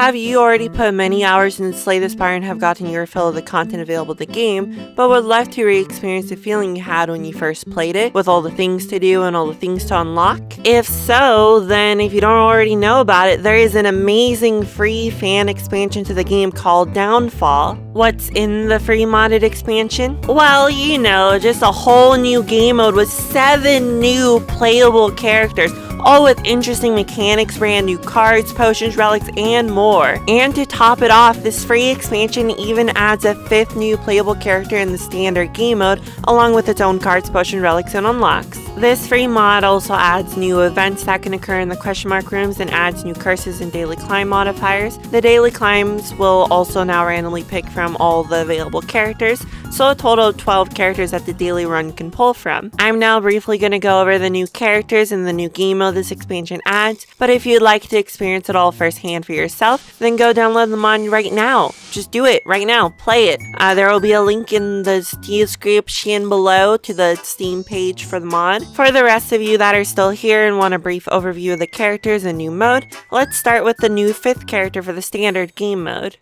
Have you already put many hours into Slay the Spire and have gotten your fill of the content available in the game, but would love to re-experience the feeling you had when you first played it, with all the things to do and all the things to unlock? If so, then if you don't already know about it, there is an amazing free fan expansion to the game called Downfall. What's in the free modded expansion? Well, you know, just a whole new game mode with 7 new playable characters, all with interesting mechanics, brand new cards, potions, relics, and more. And to top it off, this free expansion even adds a 5th new playable character in the standard game mode, along with its own cards, potions, relics, and unlocks. This free mod also adds new events that can occur in the question mark rooms and adds new curses and daily climb modifiers. The daily climbs will also now randomly pick from all the available characters, so a total of 12 characters that the daily run can pull from. I'm now briefly going to go over the new characters and the new game mode this expansion adds, but if you'd like to experience it all firsthand for yourself, then go download the mod right now. Just do it right now, play it. There will be a link in the description below to the Steam page for the mod. For the rest of you that are still here and want a brief overview of the characters and new mode, let's start with the new 5th character for the standard game mode.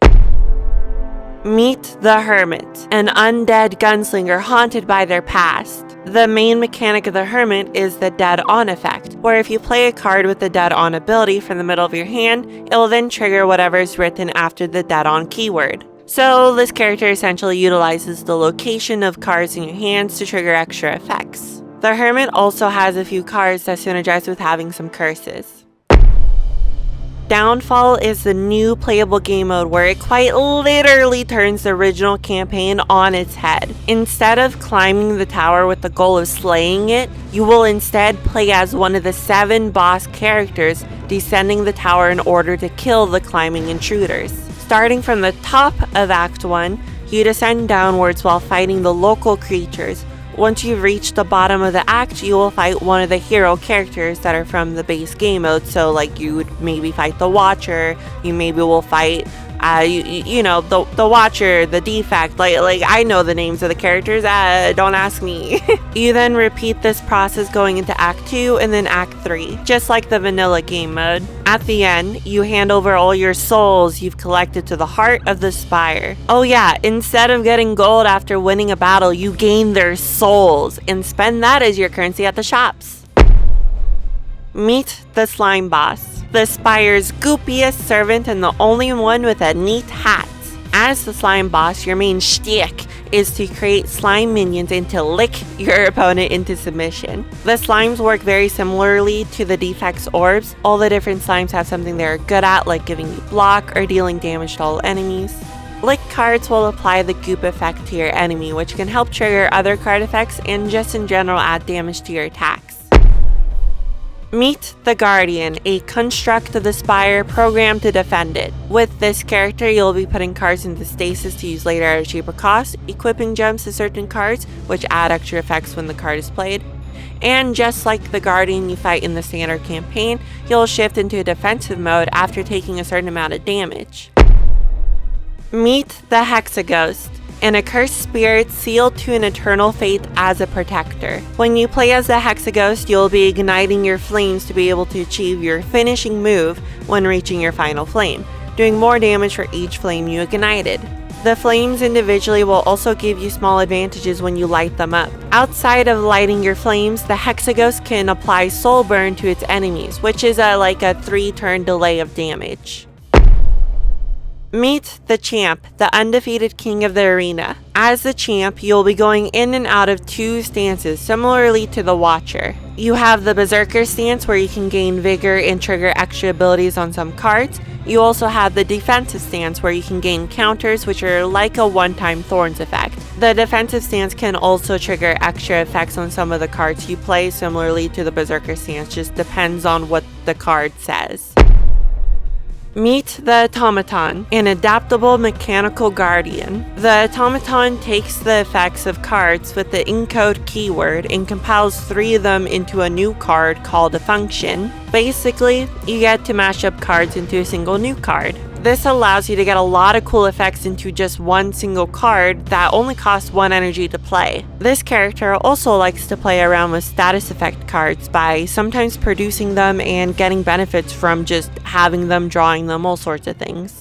Meet the Hermit, an undead gunslinger haunted by their past. The main mechanic of the Hermit is the Dead On effect, where if you play a card with the Dead On ability from the middle of your hand, it will then trigger whatever is written after the Dead On keyword. So this character essentially utilizes the location of cards in your hands to trigger extra effects. The Hermit also has a few cards that synergize with having some curses. Downfall is the new playable game mode where it quite literally turns the original campaign on its head. Instead of climbing the tower with the goal of slaying it, you will instead play as one of the 7 boss characters descending the tower in order to kill the climbing intruders. Starting from the top of Act 1, you descend downwards while fighting the local creatures. Once you've reached the bottom of the act, you will fight one of the hero characters that are from the base game mode. So like you would maybe fight the Watcher, you maybe will fight the Watcher, the Defect, like I know the names of the characters, don't ask me. You then repeat this process going into Act 2 and then Act 3, just like the vanilla game mode. At the end, you hand over all your souls you've collected to the heart of the Spire. Oh yeah, instead of getting gold after winning a battle, you gain their souls and spend that as your currency at the shops. Meet the Slime Boss, the Spire's goopiest servant and the only one with a neat hat. As the Slime Boss, your main shtick is to create slime minions and to lick your opponent into submission. The slimes work very similarly to the Defect's orbs. All the different slimes have something they're good at, like giving you block or dealing damage to all enemies. Lick cards will apply the goop effect to your enemy, which can help trigger other card effects and just in general add damage to your attacks. Meet the Guardian, a construct of the Spire programmed to defend it. With this character, you'll be putting cards into stasis to use later at a cheaper cost, equipping gems to certain cards, which add extra effects when the card is played. And just like the Guardian you fight in the standard campaign, you'll shift into a defensive mode after taking a certain amount of damage. Meet the Hexaghost, an accursed spirit sealed to an eternal fate as a protector. When you play as the Hexaghost, you'll be igniting your flames to be able to achieve your finishing move when reaching your final flame, doing more damage for each flame you ignited. The flames individually will also give you small advantages when you light them up. Outside of lighting your flames, the Hexaghost can apply soul burn to its enemies, which is like a 3-turn delay of damage. Meet the Champ, the undefeated king of the arena. As the Champ, you'll be going in and out of 2 stances, similarly to the Watcher. You have the Berserker stance where you can gain vigor and trigger extra abilities on some cards. You also have the defensive stance where you can gain counters, which are like a one-time Thorns effect. The defensive stance can also trigger extra effects on some of the cards you play, similarly to the Berserker stance, just depends on what the card says. Meet the Automaton, an adaptable mechanical guardian. The Automaton takes the effects of cards with the encode keyword and compiles 3 of them into a new card called a function. Basically, you get to mash up cards into a single new card. This allows you to get a lot of cool effects into just one single card that only costs 1 energy to play. This character also likes to play around with status effect cards by sometimes producing them and getting benefits from just having them, drawing them, all sorts of things.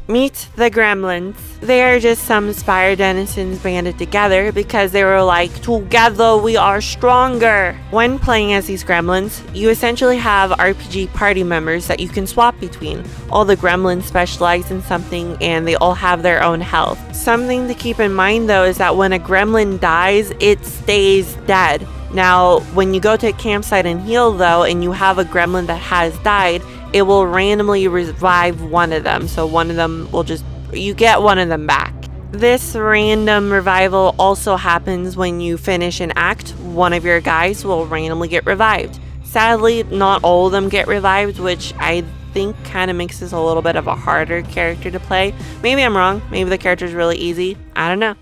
Meet the Gremlins. They are just some Spire denizens banded together because they were like, together we are stronger. When playing as these Gremlins, you essentially have RPG party members that you can swap between. All the Gremlins specialize in something and they all have their own health. Something to keep in mind though is that when a Gremlin dies, it stays dead. Now, when you go to a campsite and heal though, and you have a Gremlin that has died, it will randomly revive one of them. So one of them will you get one of them back. This random revival also happens when you finish an act. One of your guys will randomly get revived. Sadly, not all of them get revived, which I think kind of makes this a little bit of a harder character to play. Maybe I'm wrong. Maybe the character is really easy. I don't know.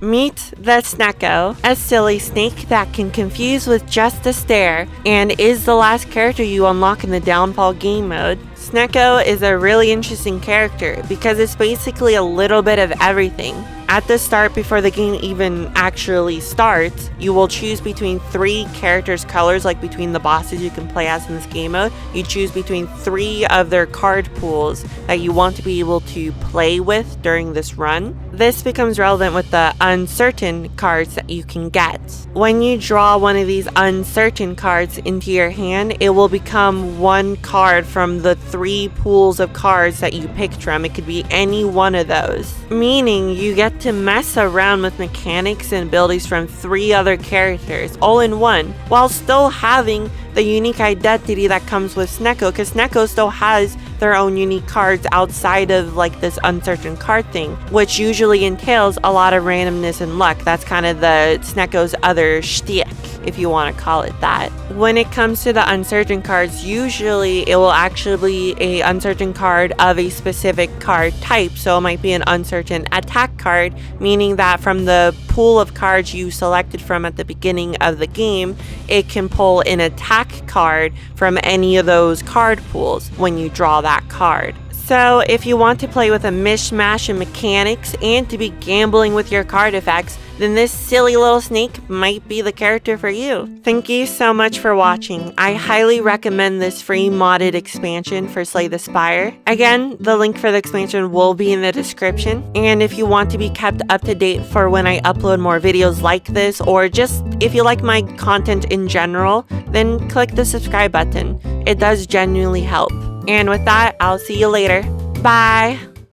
Meet the Snecko, a silly snake that can confuse with just a stare, and is the last character you unlock in the Downfall game mode. Snecko is a really interesting character because it's basically a little bit of everything. At the start, before the game even actually starts, you will choose between 3 characters' colors, like between the bosses you can play as in this game mode. You choose between 3 of their card pools that you want to be able to play with during this run. This becomes relevant with the uncertain cards that you can get. When you draw one of these uncertain cards into your hand, it will become one card from the 3 pools of cards that you picked from. It could be any one of those, meaning you get to mess around with mechanics and abilities from 3 other characters all in one, while still having the unique identity that comes with Snecko, because Snecko still has their own unique cards outside of like this uncertain card thing, which usually entails a lot of randomness and luck. That's kind of the Snecko's other shtick, if you want to call it that. When it comes to the uncertain cards, usually it will actually be an uncertain card of a specific card type. So it might be an uncertain attack card, meaning that from the pool of cards you selected from at the beginning of the game, it can pull an attack card from any of those card pools when you draw that card. So if you want to play with a mishmash of mechanics and to be gambling with your card effects, then this silly little snake might be the character for you. Thank you so much for watching. I highly recommend this free modded expansion for Slay the Spire. Again, the link for the expansion will be in the description. And if you want to be kept up to date for when I upload more videos like this, or just if you like my content in general, then click the subscribe button. It does genuinely help. And with that, I'll see you later. Bye!